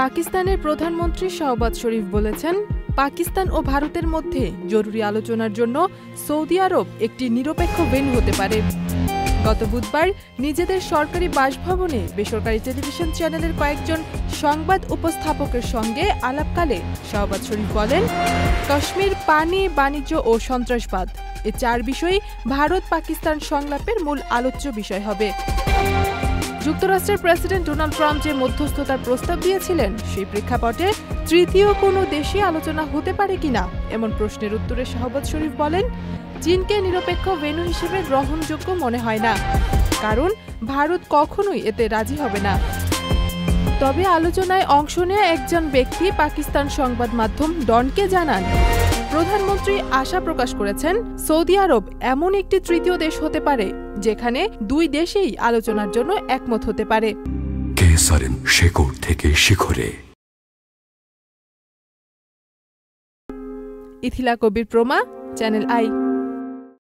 পাকিস্তানের প্রধানমন্ত্রী শাহবাজ শরীফ বলেছেন, পাকিস্তান ও ভারতের মধ্যে জরুরি আলোচনার জন্য সৌদি আরব একটি নিরপেক্ষ ভেন্যু হতে পারে। গত বুধবার নিজেদের সরকারি বাসভবনে বেসরকারি টেলিভিশন চ্যানেলের কয়েকজন সংবাদ উপস্থাপকের সঙ্গে আলাপকালে শাহবাজ শরীফ বলেন, কাশ্মীর, পানি, বাণিজ্য ও সন্ত্রাসবাদ এ চার বিষয়ই ভারত পাকিস্তান সংলাপের মূল আলোচ্য বিষয় হবে। যুক্তরাষ্ট্রের প্রেসিডেন্ট ডোনাল্ড ট্রাম্প যে মধ্যস্থতার প্রস্তাব দিয়েছিলেন, সেই প্রেক্ষাপটে তৃতীয় কোনো দেশে আলোচনা হতে পারে কিনা এমন প্রশ্নের উত্তরে শাহবাজ শরীফ বলেন, চীনকে নিরপেক্ষ ভেন্যু হিসেবে গ্রহণযোগ্য মনে হয় না, কারণ ভারত কখনোই এতে রাজি হবে না। তবে আলোচনায় অংশ নেওয়া একজন ব্যক্তি পাকিস্তান সংবাদ মাধ্যম ডনকে জানান, প্রধানমন্ত্রী আশা প্রকাশ করেছেন সৌদি আরব এমন একটি তৃতীয় দেশ হতে পারে যেখানে দুই দেশেই আলোচনার জন্য একমত হতে পারে। কেসারের শেকড় থেকে শিখরে। ইথিলা কবির প্রমা, চ্যানেল আই।